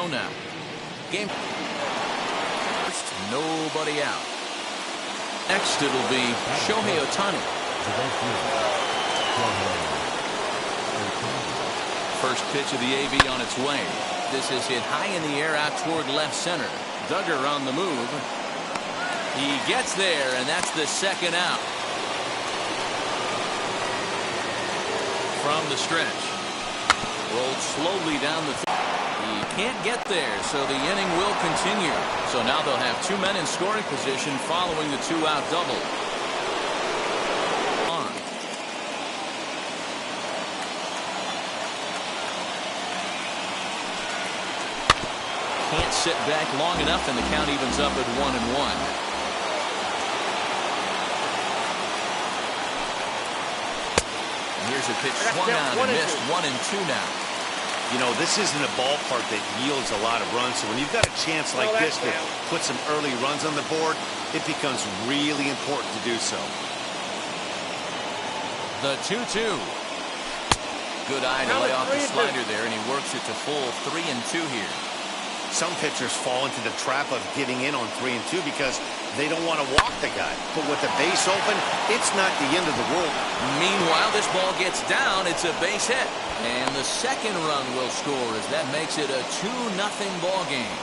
0 now. Game. Nobody out. Next it'll be Shohei Ohtani. First pitch of the AB on its way. This is hit high in the air out toward left center. Duggar on the move. He gets there, and that's the second out. From the stretch. Rolled slowly down the field. He can't get there, so the inning will continue. So now they'll have 2 men in scoring position following the 2-out double. Can't sit back long enough, and the count evens up at 1-1. And here's a pitch swung on and missed. 1-2 now. You know, this isn't a ballpark that yields a lot of runs, so when you've got a chance like this to put some early runs on the board, it becomes really important to do so. The 2-2. Good eye to lay off the slider there, and he works it to full 3-2 here. Some pitchers fall into the trap of giving in on 3-2 because they don't want to walk the guy. But with the base open, it's not the end of the world. Meanwhile, this ball gets down. It's a base hit. And the second run will score as that makes it a 2-0 ball game.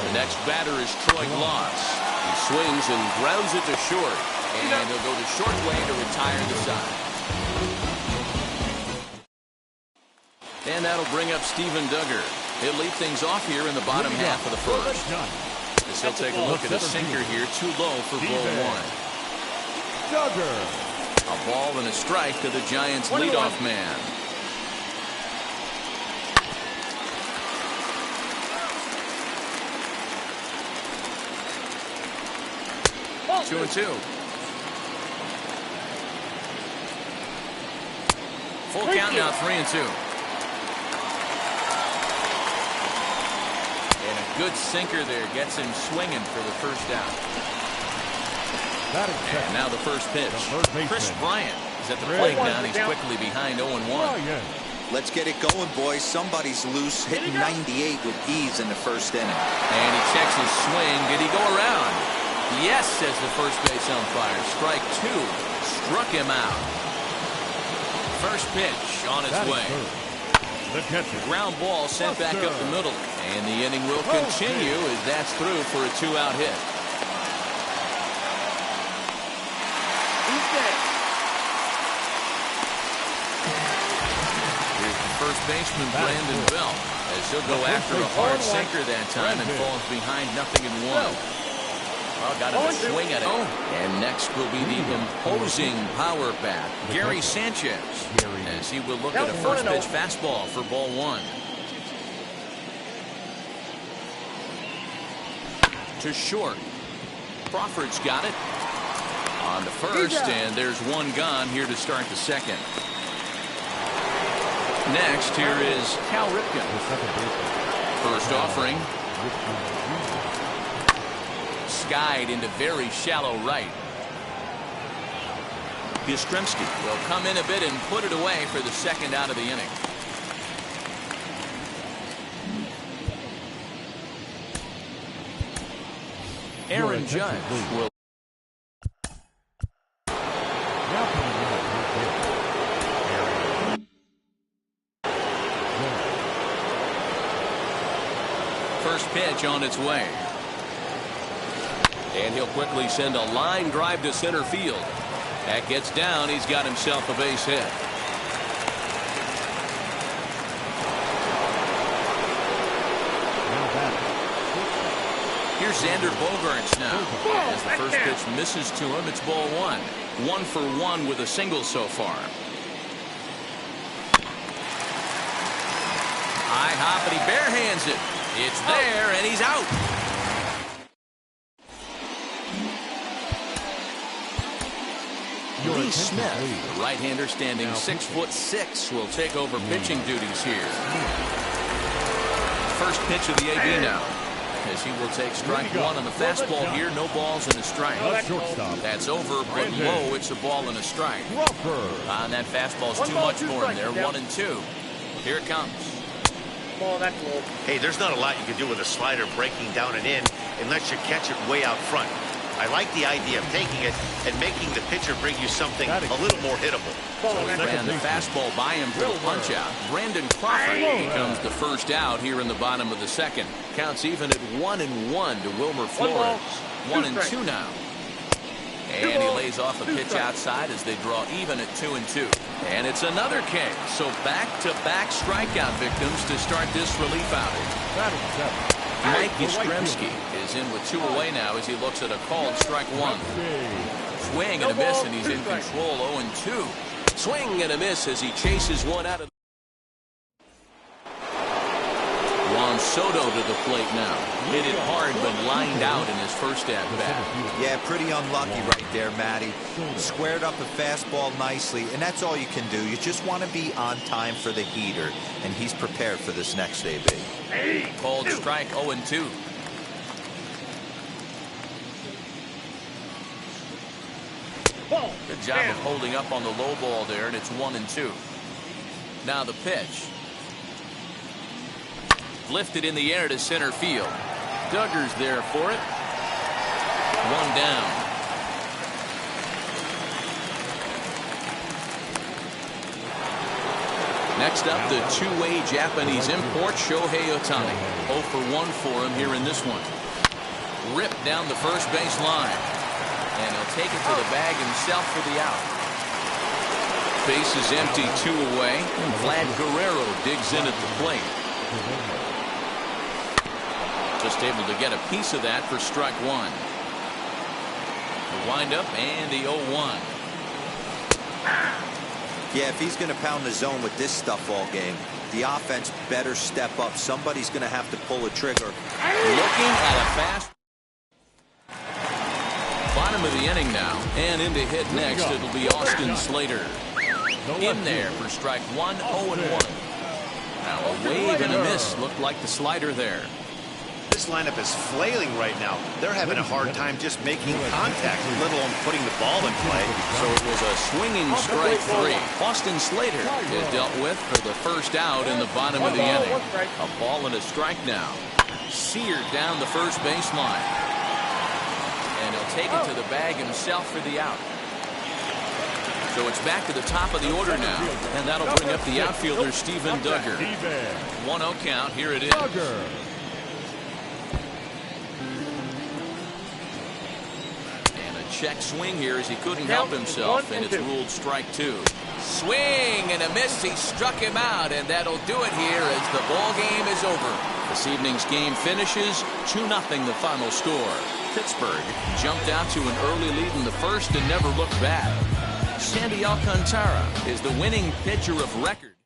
The next batter is Troy Glaus. He swings and grounds it to short. And he'll go the short way to retire the side. And that'll bring up Steven Duggar. He'll lead things off here in the bottom half of the first. As he'll take a look at a sinker here, too low for ball 1. Duggar. A ball and a strike to the Giants' leadoff man. Two and two. Full count now, 3-2. And a good sinker there gets him swinging for the first out. And now the first pitch. Chris Bryant is at the plate now. He's quickly behind 0-1. Let's get it going, boys. Somebody's loose, hitting 98 with ease in the first inning. And he checks his swing. Did he go around? Yes, says the first base umpire. Strike 2. Struck him out. First pitch on its way. Ground ball sent back up the middle. And the inning will continue as that's through for a 2-out hit. Here's the first baseman, Brandon Belt, as he'll go after a hard sinker that time and falls behind 0-1. Well, got him to swing at it. And next will be the imposing power bat, Gary Sanchez, as he will look at a first pitch fastball for ball 1. To short. Crawford's got it on the first, and there's one gone here to start the second. Next, here is Cal Ripken. First offering. Skied into very shallow right. Yastrzemski will come in a bit and put it away for the second out of the inning. Aaron Judge will. First pitch on its way. And he'll quickly send a line drive to center field. That gets down. He's got himself a base hit. Here's Xander Bogaerts now. As the first pitch misses to him, it's ball 1. 1 for 1 with a single so far. High hop, and he barehands it. It's there, and he's out. Lee Smith, the right-hander standing 6'6", will take over pitching duties here. First pitch of the AB now. as he will take strike one on the fastball here. No balls and a strike. That's over, but low. It's a ball and a strike. On that fastball's too much for him there. 1-2. Here it comes. Hey, there's not a lot you can do with a slider breaking down and in unless you catch it way out front. I like the idea of taking it and making the pitcher bring you something a little more hittable. So he ran the fastball by him for the punch out. Brandon Crawford becomes the first out here in the bottom of the second. Counts even at 1-1 to Wilmer Flores. 1-2 now. And he lays off a pitch outside as they draw even at 2-2. And it's another K. So back-to-back strikeout victims to start this relief outing. Mike Yastrzemski is in with 2 away now as he looks at a called strike one. Swing and a miss, and he's in control. 0-2. Swing and a miss as he chases one out of. Juan Soto to the plate now. Hit it hard, but lined out in his first at bat. Yeah, pretty unlucky right there, Matty. Squared up a fastball nicely, and that's all you can do. You just want to be on time for the heater, and he's prepared for this next AB. Called strike. 0-2. Good job of holding up on the low ball there, and it's 1-2. Now the pitch. Lifted in the air to center field. Duggar's there for it. One down. Next up, the two-way Japanese import, Shohei Ohtani. 0 for 1 for him here in this one. Ripped down the first base line. And he'll take it to the bag himself for the out. Base is empty, 2 away. And Vlad Guerrero digs in at the plate. Just able to get a piece of that for strike one. The windup and the 0-1. Yeah, if he's going to pound the zone with this stuff all game, the offense better step up. Somebody's going to have to pull a trigger. Looking at a fast. Bottom of the inning now, and in to hit next, it'll be Austin Slater. In there for strike one, 0-1. Now a wave and a miss. Looked like the slider there. This lineup is flailing right now. They're having a hard time just making contact, let alone putting the ball in play. So it was a swinging strike 3. Austin Slater is dealt with for the first out in the bottom of the inning. A ball and a strike now. Seared down the first baseline. And he'll take it to the bag himself for the out. So it's back to the top of the order now. And that'll bring up the outfielder, Steven Duggar. 1-0 count. Here it is. Check swing here as he couldn't help himself, and it's ruled strike 2. Swing and a miss. He struck him out, and that'll do it here as the ball game is over. This evening's game finishes 2-0 the final score. Pittsburgh jumped out to an early lead in the first and never looked back. Sandy Alcantara is the winning pitcher of record.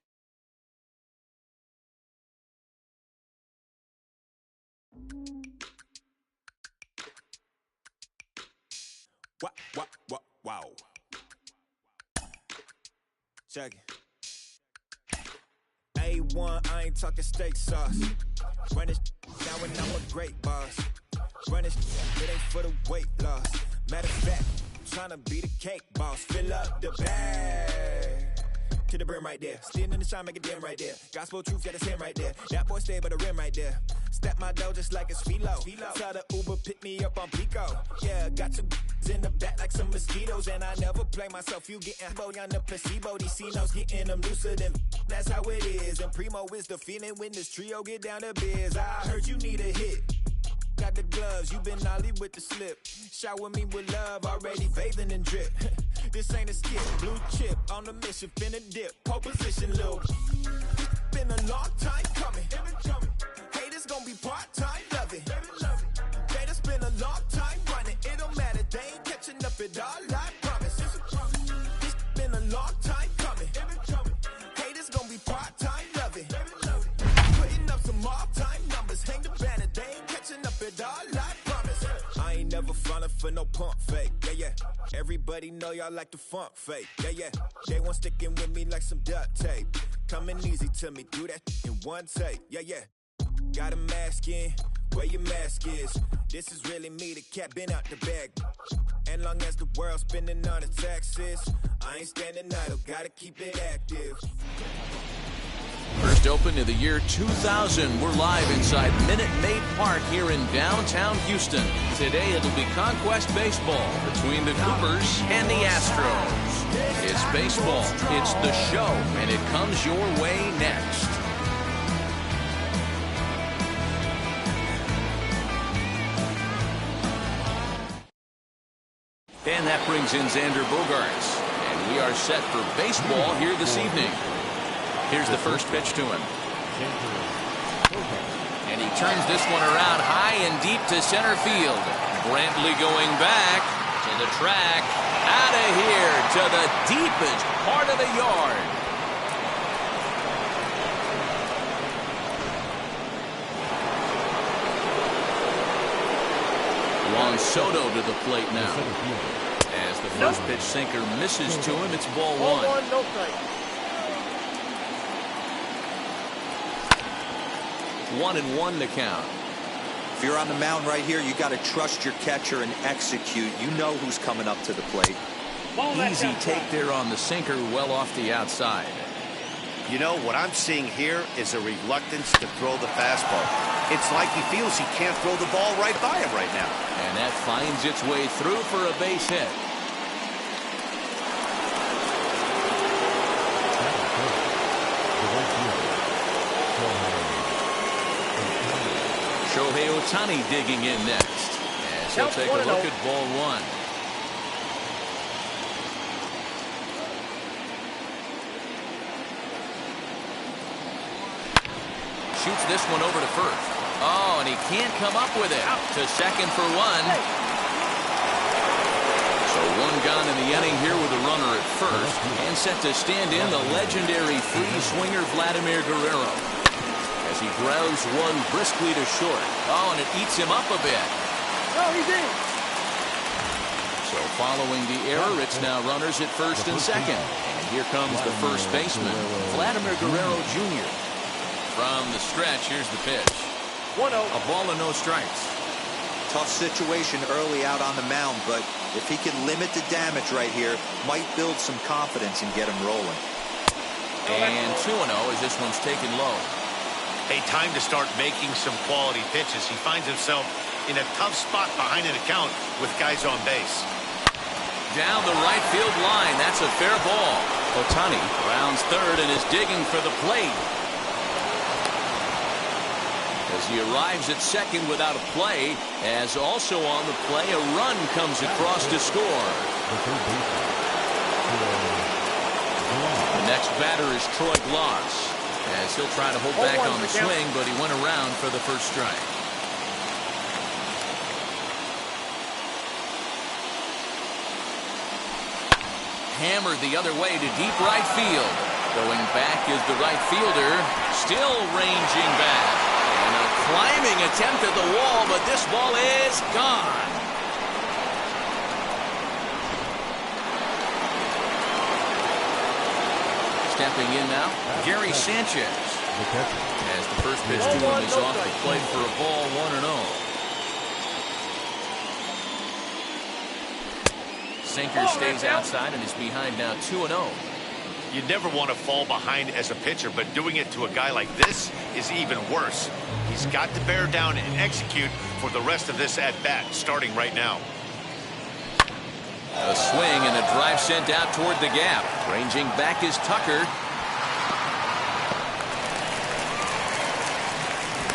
Wow. Check it. A1, I ain't talking steak sauce. Run it down when I'm a great boss. Run it ain't for the weight loss. Matter of fact, trying to be the cake boss. Fill up the bag to the brim right there. Standing in the shine, make it dim right there. Gospel truth, got his hand right there. That boy stay by the rim right there. Step my dough just like it's philo. Tell the Uber pick me up on Pico. Yeah, got some in the back like some mosquitoes, and I never play myself. You getting boy on the placebo. These C-notes getting them looser than. That's how it is. And Primo is the feeling when this trio get down to biz. I heard you need a hit. Got the gloves, you been ollie with the slip. Shower me with love, already bathing in drip. This ain't a skip, blue chip on the mission, finna dip. Pole position, little. Been a long time coming. Haters gonna be part-time, love it. Haters been a long time running. It don't matter, they ain't catching up at all, I promise. It's been a long time coming. Haters gonna be part-time, love it. Putting up some all-time numbers, hang the banner, they ain't catching up at all, I promise. I ain't never falling for no pump fake, yeah. Everybody know y'all like the funk fake, yeah. They want sticking with me like some duct tape. Coming easy to me, do that in one take, yeah. Got a mask in, where your mask is. This is really me, the cat been out the bag. And long as the world's spending on its taxes, I ain't standing idle, gotta keep it active. First open of the year 2000. We're live inside Minute Maid Park here in downtown Houston. Today it'll be Conquest Baseball between the Coopers and the Astros. It's baseball, it's the show, and it comes your way next. And that brings in Xander Bogaerts. And we are set for baseball here this evening. Here's the first pitch to him. And he turns this one around high and deep to center field. Brantley going back to the track. Out of here to the deepest part of the yard. Juan Soto to the plate now. As the first pitch sinker misses to him, it's ball one. 1-1 to count. If you're on the mound right here, you got to trust your catcher and execute. You know who's coming up to the plate. Easy take there on the sinker, well off the outside. You know, what I'm seeing here is a reluctance to throw the fastball. It's like he feels he can't throw the ball right by him right now. And that finds its way through for a base hit. Shohei Ohtani digging in next. As he'll take a look at ball one. Shoots this one over to first. Oh, and he can't come up with it. To second for one. So one gone in the inning here with a runner at first. And set to stand in the legendary free swinger Vladimir Guerrero. As he grounds one briskly to short. Oh, and it eats him up a bit. Oh, he's in. So following the error, it's now runners at first and second. And here comes the first baseman, Vladimir Guerrero Jr. From the stretch, here's the pitch. 1-0. A ball and no strikes. Tough situation early out on the mound, but if he can limit the damage right here, might build some confidence and get him rolling. And 2-0 as this one's taken low. Hey, time to start making some quality pitches. He finds himself in a tough spot behind an account with guys on base. Down the right field line. That's a fair ball. Ohtani rounds third and is digging for the plate. As he arrives at second without a play, as also on the play, a run comes across to score. The next batter is Troy Glaus. As he'll try to hold back on the swing, but he went around for the first strike. Hammered the other way to deep right field. Going back is the right fielder. Still ranging back. And a climbing attempt at the wall, but this ball is gone. Stepping in now, Gary Sanchez. As the first pitch to him is off the plate for a ball, 1-0. Sinker stays outside and is behind now 2-0. You never want to fall behind as a pitcher, but doing it to a guy like this is even worse. He's got to bear down and execute for the rest of this at-bat, starting right now. A swing and a drive sent out toward the gap. Ranging back is Tucker.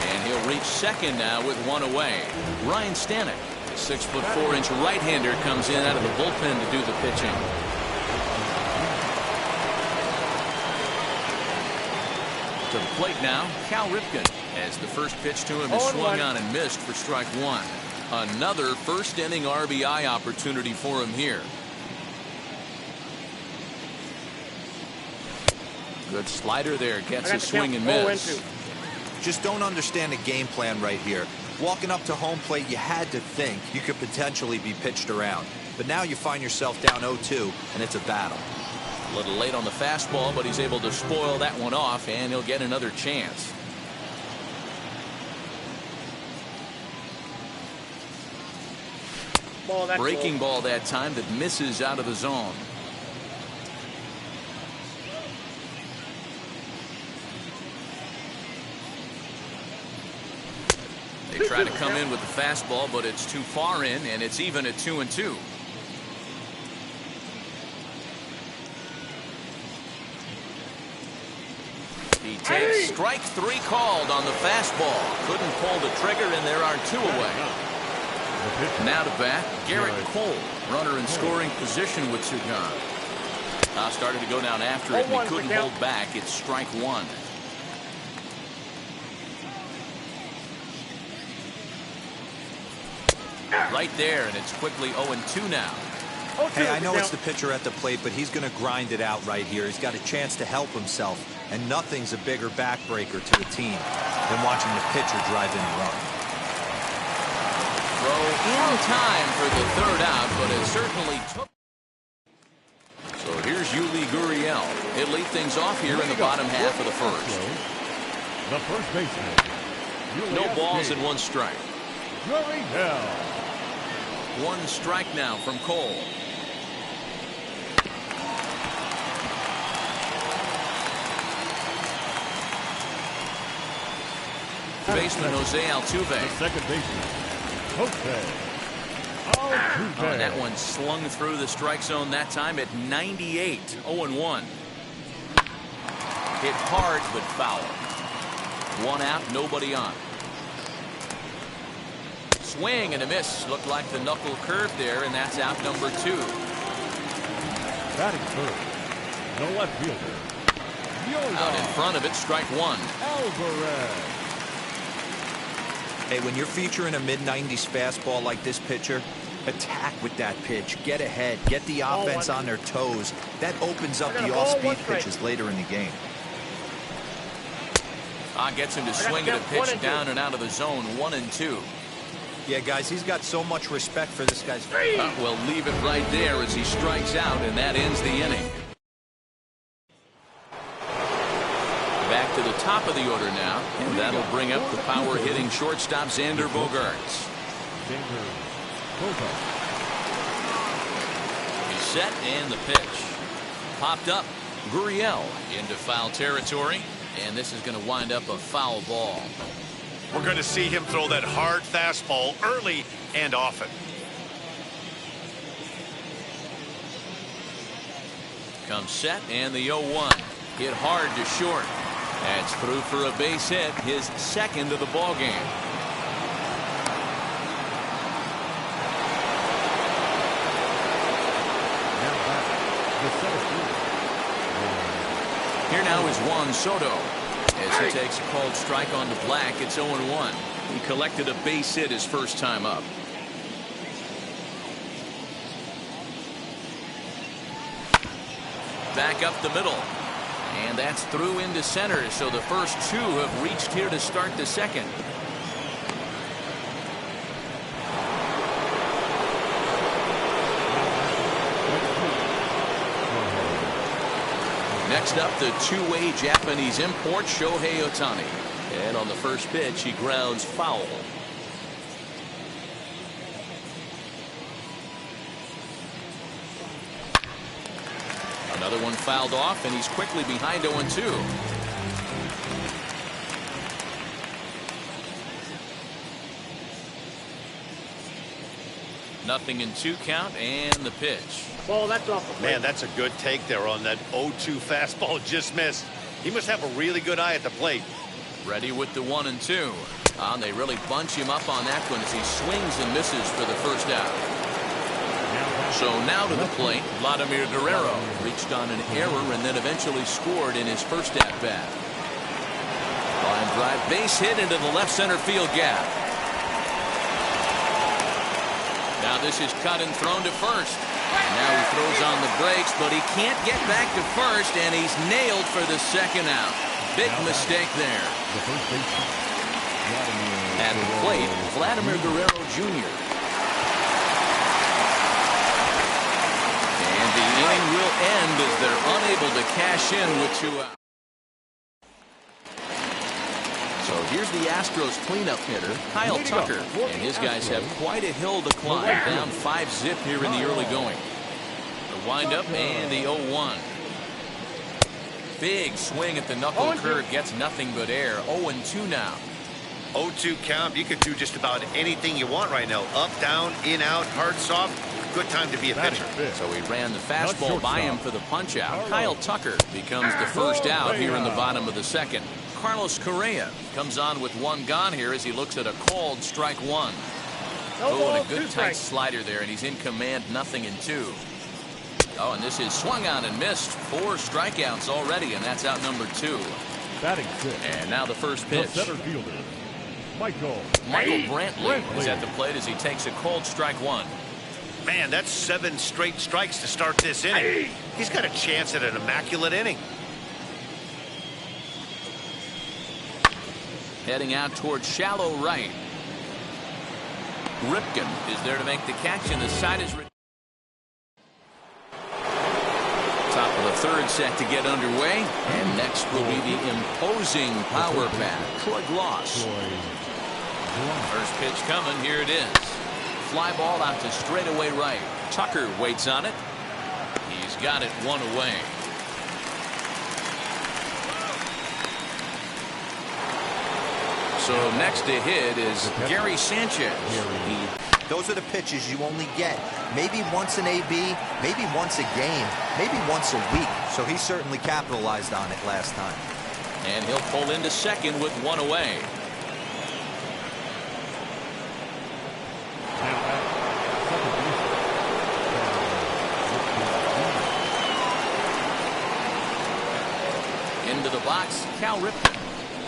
And he'll reach second now with one away. Ryan Stanek, the 6'4" right-hander, comes in out of the bullpen to do the pitching. To the plate now, Cal Ripken. As the first pitch to him is swung on and missed for strike one. Another first inning RBI opportunity for him here. Good slider there, gets a swing and miss. Just don't understand the game plan right here. Walking up to home plate, you had to think you could potentially be pitched around. But now you find yourself down 0-2, and it's a battle. A little late on the fastball, but he's able to spoil that one off, and he'll get another chance. Breaking ball that time that misses out of the zone. They try to come in with the fastball, but it's too far in, and it's even at 2-2. He takes strike 3 called on the fastball. Couldn't pull the trigger, and there are 2 away. Now to bat, Garrett Cole. Runner in scoring position with 2 gone. Started to go down after it, and he couldn't hold back. It's strike 1. Right there, and it's quickly 0-2 now. Hey, I know it's the pitcher at the plate, but he's going to grind it out right here. He's got a chance to help himself, and nothing's a bigger backbreaker to the team than watching the pitcher drive in a run. Throw in time for the 3rd out, but it certainly took. So here's Yuli Gurriel. He'll lead things off here in the bottom half of the first. The first baseman. No balls and 1 strike. Gurriel. 1 strike now from Cole. Baseman Jose Altuve. The second baseman. Jose Altuve. That one slung through the strike zone that time at 98. 0-1. Hit hard but foul. 1 out, nobody on. Swing and a miss. Looked like the knuckle curve there, and that's out number 2. Batting first, the left fielder. Out in front of it, strike 1. Alvarez. Hey, when you're featuring a mid-90s fastball like this pitcher, attack with that pitch. Get ahead. Get the offense on their toes. That opens up the off-speed pitches later in the game. Gets him to swing at a pitch down and out of the zone. 1-2. Yeah, guys, he's got so much respect for this guy's. We'll leave it right there as he strikes out, and that ends the inning. Back to the top of the order now, and that'll bring up the power-hitting shortstop Xander Bogaerts. He's set, and the pitch. Popped up. Gurriel into foul territory, and this is going to wind up a foul ball. We're going to see him throw that hard fastball early and often. Comes set, and the 0-1. Hit hard to short. That's through for a base hit, his 2nd of the ball game. Here now is Juan Soto. As he takes a called strike on the Black, it's 0-1. He collected a base hit his first time up. Back up the middle. And that's through into center, so the first 2 have reached here to start the 2nd. Next up, the 2-way Japanese import, Shohei Ohtani. And on the first pitch, he grounds foul. Another one fouled off, and he's quickly behind 0-2. Nothing in 2 count, and the pitch. Ball, that's off the plate. Man, that's a good take there on that 0-2 fastball just missed. He must have a really good eye at the plate. Ready with the 1-2. They really bunch him up on that one as he swings and misses for the first out. So now to the plate, Vladimir Guerrero reached on an error and then eventually scored in his first at-bat. Line drive, base hit into the left center field gap. Now this is cut and thrown to first. Now he throws on the brakes, but he can't get back to first, and he's nailed for the 2nd out. Big mistake there. At the plate, Vladimir Guerrero Jr. And the inning will end as they're unable to cash in with 2 outs. So So here's the Astros cleanup hitter, Kyle Tucker. And his guys have quite a hill to climb. Down 5-zip here in the early going. The windup and the 0-1. Big swing at the knuckle curve. Gets nothing but air. 0-2 now. 0-2 count. You could do just about anything you want right now. Up, down, in, out, hard, soft. Good time to be a pitcher. So he ran the fastball by him for the punch out. Kyle Tucker becomes the first out here in the bottom of the second. Carlos Correa comes on with one gone here as he looks at a called strike one. Oh, and a good tight slider there, and he's in command, 0-2. Oh, and this is swung on and missed. 4 strikeouts already, and that's out number 2. Batting fifth. And now the first pitch. The center fielder, Michael Brantley is at the plate as he takes a called strike one. Man, that's 7 straight strikes to start this inning. He's got a chance at an immaculate inning. Heading out towards shallow right. Ripken is there to make the catch, and the side is top of the third set to get underway, and next will be the imposing power bat, Troy Gloss. First pitch coming. Here it is. Fly ball out to straightaway right. Tucker waits on it. He's got it 1 away. So next to hit is Gary Sanchez. Those are the pitches you only get. Maybe once an AB, maybe once a game, maybe once a week. So he certainly capitalized on it last time. And he'll pull into second with 1 away. Into the box, Cal Ripken.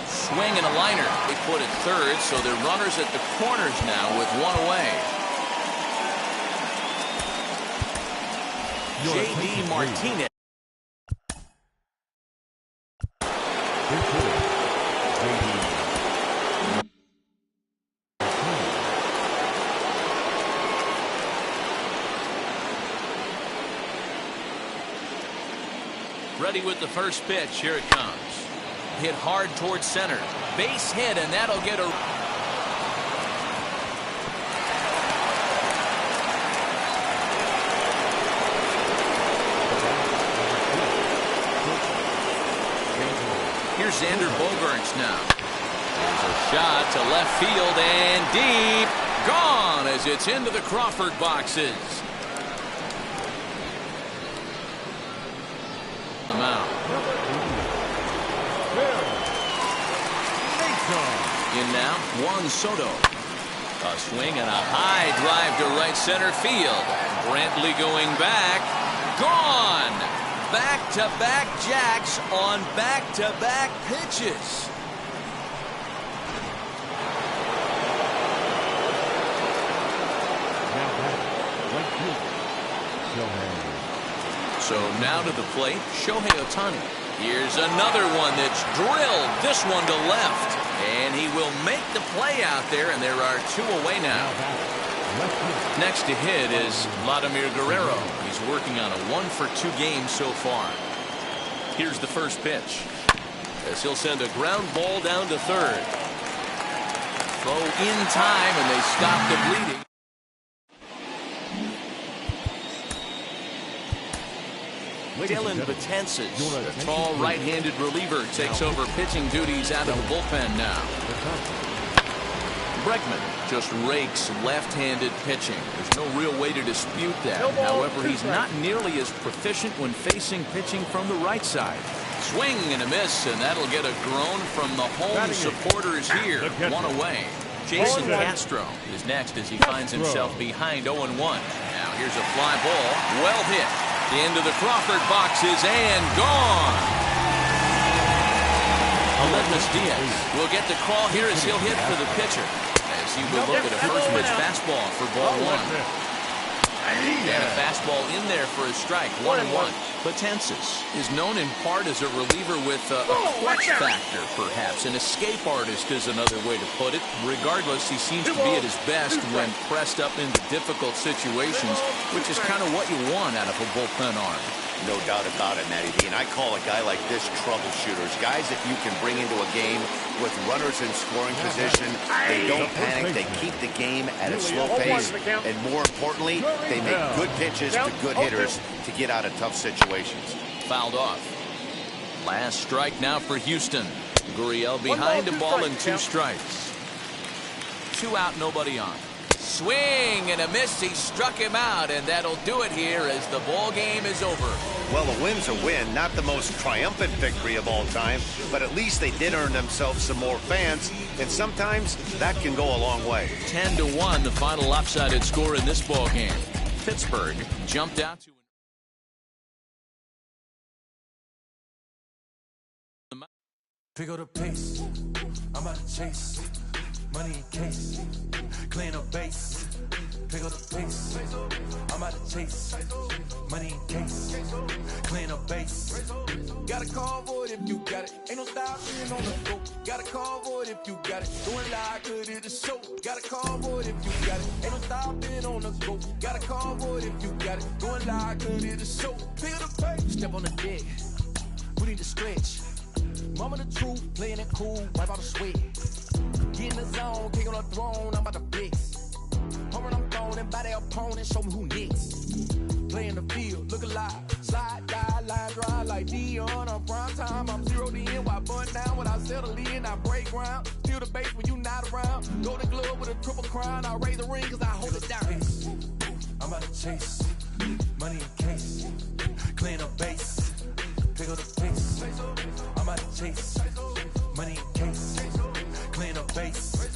Swing and a liner. They put it third, so they're runners at the corners now with 1 away. J.D. Martinez. Ready with the first pitch. Here it comes. Hit hard towards center. Base hit, and that'll get a... Here's Xander Bogaerts now. Here's a shot to left field and deep. Gone as it's into the Crawford boxes. The mound. In now, Juan Soto. A swing and a high drive to right center field. Brantley going back. Gone. Back-to-back jacks on back-to-back pitches. So now to the plate, Shohei Ohtani. Here's another one that's drilled. This one to left. And he will make the play out there, and there are 2 away now. Next to hit is Vladimir Guerrero. He's working on a 1-for-2 game so far. Here's the first pitch. As he'll send a ground ball down to third. Throw in time, and they stop the bleeding. Dylan Betances, the tall right-handed reliever, takes over pitching duties out of the bullpen now. Bregman just rakes left-handed pitching. There's no real way to dispute that. However, he's not nearly as proficient when facing pitching from the right side. Swing and a miss, and that'll get a groan from the home supporters here. 1 away. Jason Castro is next as he finds himself behind 0-1. Now here's a fly ball. Well hit. Into the Crawford boxes and gone. Aledmus Diaz will get the call here as he'll hit for the pitcher. As he will look at a first pitch fastball for ball 1. And a fastball in there for a strike. 1-1. Betances is known in part as a reliever with a clutch factor, perhaps. An escape artist is another way to put it. Regardless, he seems to be at his best when pressed up into difficult situations, which is kind of what you want out of a bullpen arm. No doubt about it, Matty D. And I call a guy like this troubleshooters. Guys that you can bring into a game with runners in scoring position. They don't panic. They keep the game at a slow pace. And more importantly, they make good pitches to good hitters to get out of tough situations. Fouled off. Last strike now for Houston. Gurriel behind a ball and 2 strikes. 2 out, nobody on. Swing and a miss. He struck him out, and that'll do it here as the ball game is over. Well, a win's a win. Not the most triumphant victory of all time, but at least they did earn themselves some more fans, and sometimes that can go a long way. 10-1, the final lopsided score in this ball game. Pittsburgh jumped out to pick up the pace. I'm out to chase. Money in case. Clean up base. Pick up the pace. I'm out to chase. Money in case. Clean up base. Got a call for it if you got it. Ain't no stopping on the go. Got a call for it if you got it. Doing live good at the show. Got a call for it if you got it. Ain't no stopping on the go. Got a call for it if you got it. Doing live good at the show. Pick up the pace. Step on the deck. We need to stretch. Mama the truth, playing it cool, wipe out the sweat. Get in the zone, kick on the throne, I'm about to flex. Home run, I'm throwing and by their opponent, show me who next. Play in the field, look alive, slide, die, line drive like Dion on prime time. I'm 0 to end, while bun down when I settle in, I break ground. Feel the bass when you not around. Golden glove with a triple crown, I raise the ring cause I hold it down. I'm out to chase, money in case, clean up base. Pick up the pace. I'm out to chase. Money in case. Clean up base.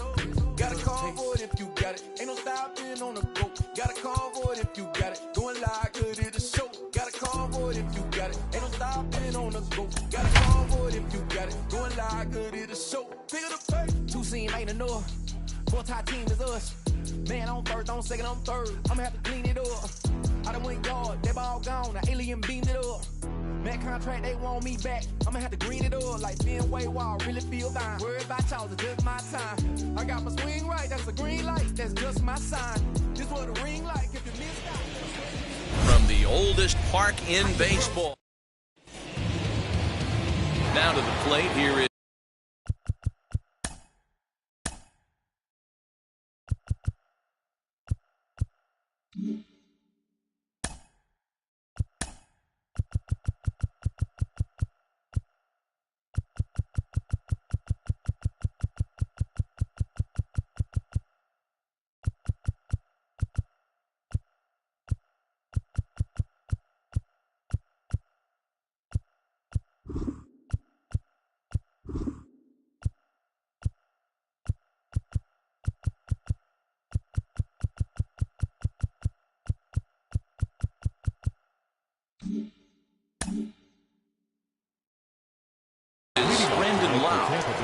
Got a call for it if you got it. Ain't no stopping on the go. Got a call for it if you got it. Doing live good at the show. Got a call for it if you got it. Ain't no stopping on the go. Got a call for it if you got it. Doing live good at the show. Pick up the pace. 2 scene ain't enough. 4-tie team is us. Man on first, on second, on third. I'ma have to clean it up. I done went yard, they ball gone. The alien beamed it up. That contract, they want me back. I'ma have to green it up like Fenway Wall. Really feel fine. Worried about y'all, it's just my time. I got my swing right, that's a green light. That's just my sign. This what a ring like if you missed out. From the oldest park in baseball. Now to the plate, here is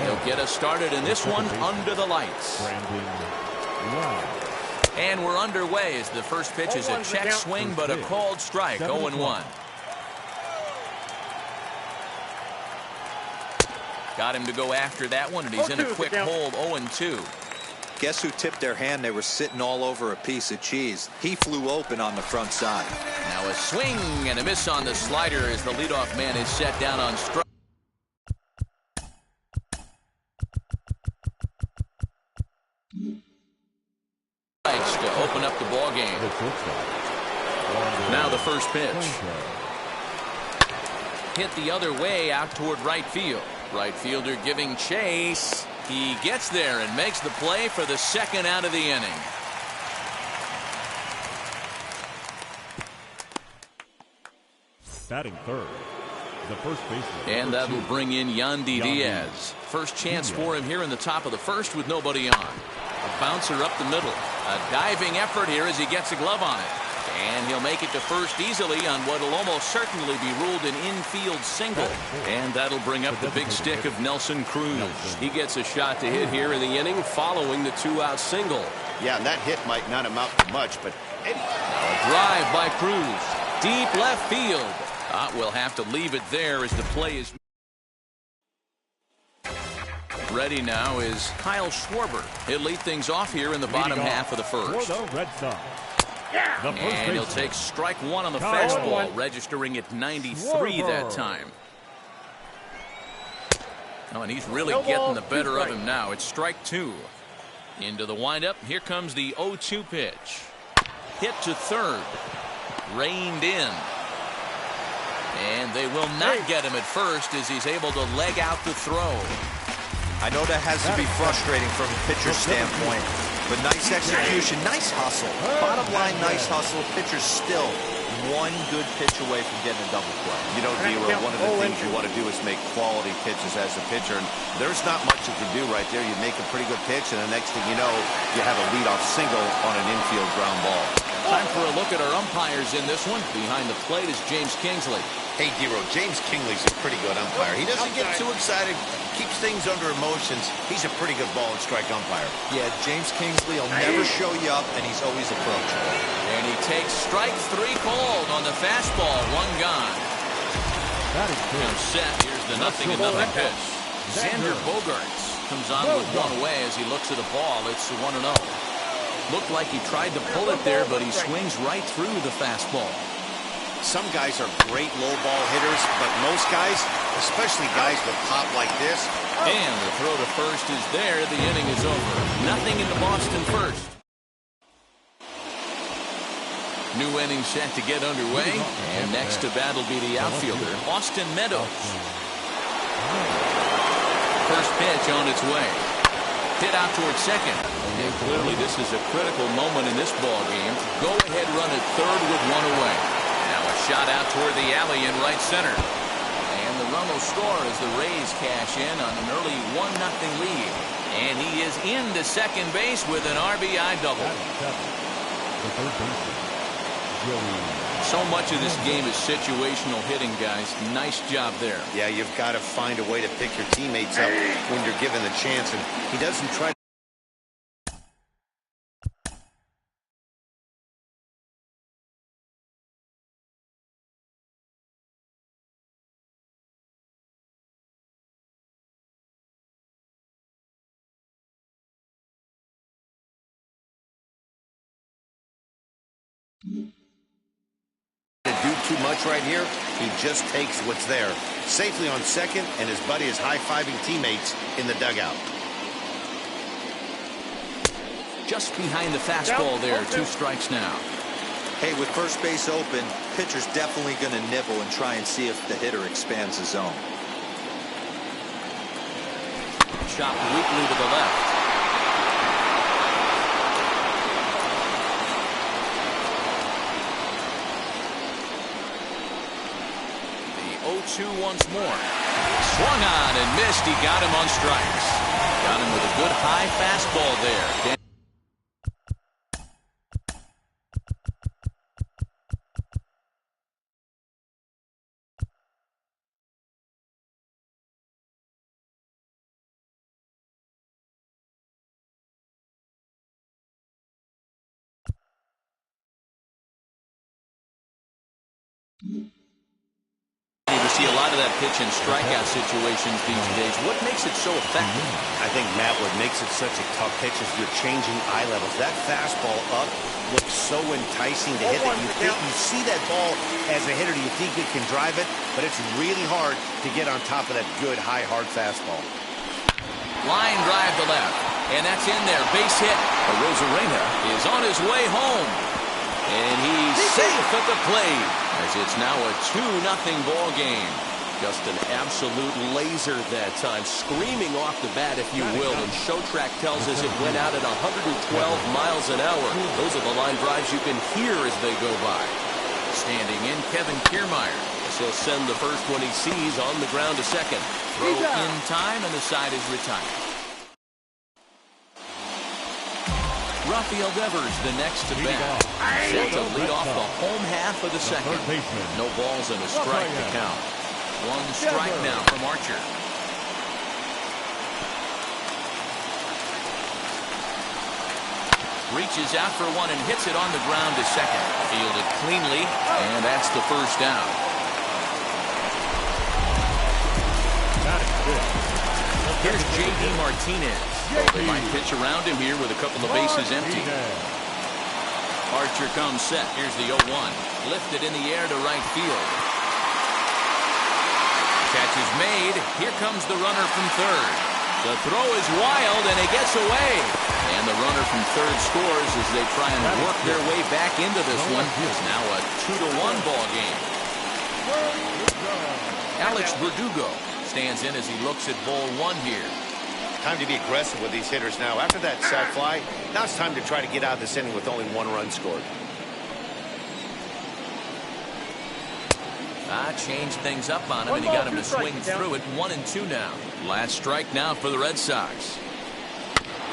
He'll get us started in this one under the lights. And we're underway as the first pitch is a check swing, but a called strike, 0-1. Got him to go after that one, and he's in a quick hold, 0-2. Guess who tipped their hand? They were sitting all over a piece of cheese. He flew open on the front side. Now a swing and a miss on the slider as the leadoff man is set down on strike. To open up the ball game. Now the first pitch. Hit the other way out toward right field. Right fielder giving chase. He gets there and makes the play for the second out of the inning. Batting third, the first baseman. And that will bring in Yandy Diaz. First chance for him here in the top of the first with nobody on. A bouncer up the middle. A diving effort here as he gets a glove on it. And he'll make it to first easily on what will almost certainly be ruled an infield single. And that'll bring up the big stick of Nelson Cruz. He gets a shot to hit here in the inning following the 2-out single. Yeah, and that hit might not amount to much, but a drive by Cruz. Deep left field. We'll have to leave it there as the play is. Ready now is Kyle Schwarber. He'll lead things off here in the bottom half of the first. For the Red Sox, And he'll take strike one on the fastball, registering at 93 that time. Oh, and he's really getting the better of him now. It's strike two. Into the windup. Here comes the 0-2 pitch. Hit to third. Reined in. And they will not get him at first as he's able to leg out the throw. I know that has to be frustrating from a pitcher's standpoint, but nice execution, nice hustle. Bottom line, nice hustle. Pitcher's still one good pitch away from getting a double play. You know, D-Roll, one of the things you want to do is make quality pitches as a pitcher, and there's not much you can do right there. You make a pretty good pitch, and the next thing you know, you have a leadoff single on an infield ground ball. Time for a look at our umpires in this one. Behind the plate is James Kingsley. Hey, D-Roll, James Kingsley's a pretty good umpire. He doesn't get too excited, keeps things under emotions. He's a pretty good ball and strike umpire. Yeah, James Kingsley will never show you up, and he's always approachable. And he takes strike three called on the fastball. One gone. Now set. Here's the 0-0 pitch. Xander Bogaerts comes on with one away as he looks at the ball. It's 1-0. Looked like he tried to pull it there, but he swings right through the fastball. Some guys are great low ball hitters, but most guys, especially guys with pop like this. And the throw to first is there. The inning is over. Nothing in the Boston first. New inning set to get underway. And next to bat will be the outfielder, Austin Meadows. First pitch on its way. Hit out towards second. And clearly this is a critical moment in this ball game. Go ahead run at third with one away. Now a shot out toward the alley in right center. And the run will score as the Rays cash in on an early 1-0 lead. And he is into second base with an RBI double. So much of this game is situational hitting, guys. Nice job there. Yeah, you've got to find a way to pick your teammates up when you're given the chance. And he doesn't try to. Do too much right here. He just takes what's there. Safely on second, and his buddy is high-fiving teammates in the dugout. Just behind the fastball there. 2 strikes now. Hey, with first base open, pitcher's definitely going to nibble and try and see if the hitter expands the zone. Chopped weakly to the left. The 0-2 once more. Swung on and missed. He got him on strikes. Got him with a good high fastball there. You see a lot of that pitch in strikeout situations these days. What makes it so effective? I think, Matt, what makes it such a tough pitch is you're changing eye levels. That fastball up looks so enticing to hit that you see that ball as a hitter, you think you can drive it, but it's really hard to get on top of that good, high, hard fastball. Line drive to left, and that's in there. Base hit. Rosarena is on his way home. And he's safe at the plate as it's now a 2-0 ball game. Just an absolute laser that time, screaming off the bat, if you will. And Showtrack tells us it went out at 112 miles an hour. Those are the line drives you can hear as they go by. Standing in, Kevin Kiermaier. So he'll send the first one he sees on the ground to second. Throw in time, and the side is retired. Rafael Devers, the next to bat. Set to lead off the home half of the second. No balls and a strike to count. 1 strike now from Archer. Reaches out for one and hits it on the ground to second. Fielded cleanly, and that's the first down. Here's J.D. Martinez. They might pitch around him here with a couple of bases empty. Archer comes set. Here's the 0-1. Lifted in the air to right field. Catch is made. Here comes the runner from third. The throw is wild, and it gets away. And the runner from third scores as they try and work their way back into this one. It's now a 2-1 ball game. Alex Verdugo stands in as he looks at ball one here. Time to be aggressive with these hitters now. After that sac fly, now it's time to try to get out of this inning with only 1 run scored. Changed things up on him, and he got him to swing through it. 1-2 now. Last strike now for the Red Sox.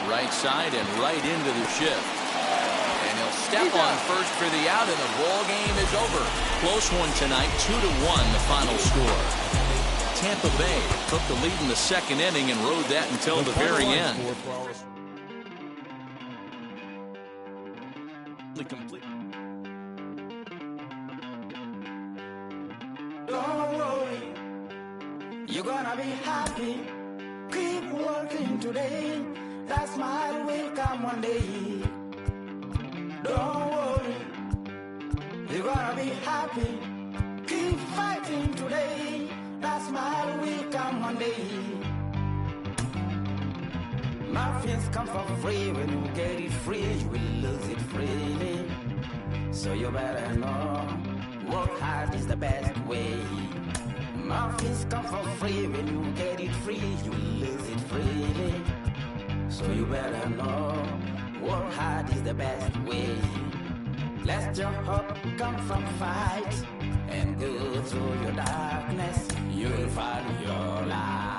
Right side and right into the shift. And he'll step on first for the out, and the ball game is over. Close one tonight, 2-1 the final score. Tampa Bay took the lead in the second inning and rode that until the very end. Complete. Don't worry, you're gonna be happy. Keep working today. That smile will come one day. Don't worry, you're gonna be happy. Keep fighting today. That smile will come one day. Muffins come for free. When you get it free, you will lose it freely. So you better know, work hard is the best way. Muffins come for free. When you get it free, you will lose it freely. So you better know, work hard is the best way. Let your hope come from fight and go through your darkness. You will find your light.